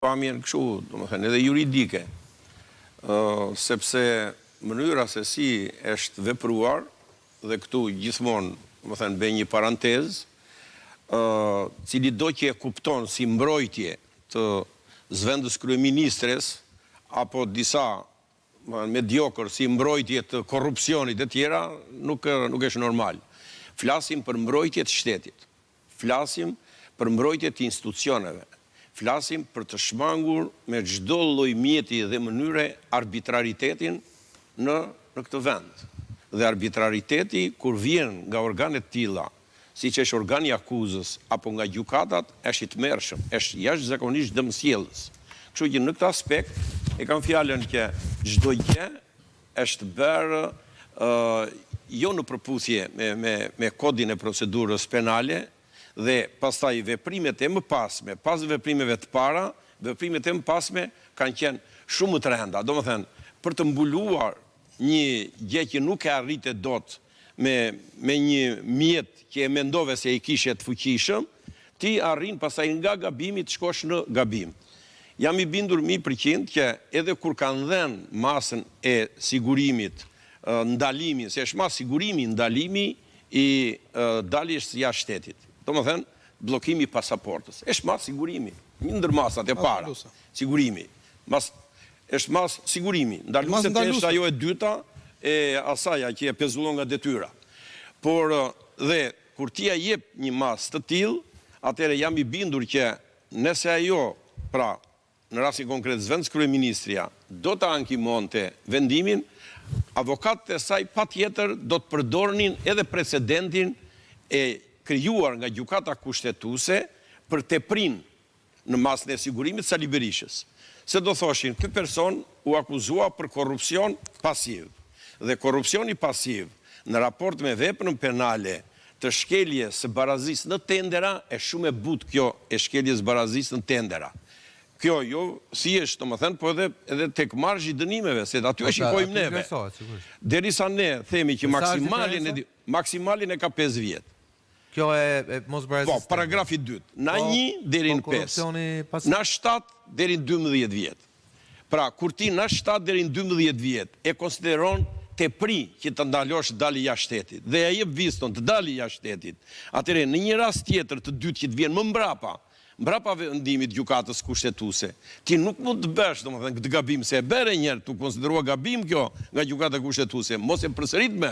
pamjen kështu, domethënë edhe juridike, sepse mënyra se si është vepruar dhe këtu gjithmonë, domethënë bëj një parantezë, cili do që e kupton si mbrojtje të zëvendës kryeministres apo disa mediokër si mbrojtje të korrupsionit e tjera, nuk është normal. Flasim për mbrojtje të shtetit, flasim për mbrojtje të institucioneve, flasim për të shmangur me çdo lloj mjeti dhe mënyre arbitraritetin në këtë vend. Dhe arbitrariteti, kur vjen nga organet tilla, siç është organi i akuzës apo nga gjykatat, është i tmerrshëm, është jashtëzakonisht dëmsjellës. Kështu që në këtë aspekt e kam fjalën që çdo gjë është bërë jo në përputhje me kodin e procedurës penale, dhe pastaj veprimet e mëpasme, pas veprimeve të para, veprimet e mëpasme kanë qenë shumë më të rënda. Domethënë, për të mbuluar një gjë që nuk e arritet dot me një mjet që e mendove se i kishe të fuqishëm, ti arrin pastaj nga gabimi të shkosh në gabim. Jam i bindur 100% që edhe kur kanë dhënë masën e sigurimit, ndalimin, se është mas sigurimi, ndalimi i daljes jashtë shtetit. Domethënë, bllokimi i pasaportës. Është mas sigurimi, një ndër masat e para. Sigurimi. Është mas sigurimi. Ndaluese është ajo e dyta e asaja që e pezullon nga detyra. Por dhe kur ti ja jep një mas të tillë, atëherë jam i bindur që nëse ajo, pra, në rastin konkret zëvendës kryeministria, do ta ankimonte vendimin, avokatët e saj patjetër do të përdornin edhe precedentin e krijuar nga gjykata kushtetuese për teprin në masën e sigurimit Sali Berishës. Se do thoshin, ky person u akuzua për korrupsion pasiv. Dhe korrupsioni pasiv në raport me veprën penale të shkeljes së barazisë në tendera është shumë e butë kjo e shkeljes së barazisë në tendera. Kjo jo si është, domethënë, po edhe tek marzhi i dënimeve, se aty e shikojmë neve. Derisa ne themi që maksimalin e ka 5 vjet. Kjo e mos barazisë. Po, paragrafi 2. Na 1 deri në 5. Na 7 deri në 12 vjet. Pra, kur ti na 7 deri në 12 vjet e konsideron tepri që të ndalosh dali jashtë shtetit dhe ja jep vizën të dali jashtë shtetit, atëherë në një rast tjetër të dytë që të vjen më mbrapa vendimit gjykatës kushtetuese, ti nuk mund të bësh, domethënë, këtë gabim se e bëre një herë tu konsideruar gabim kjo nga gjykata kushtetuese, mos e përsërit më.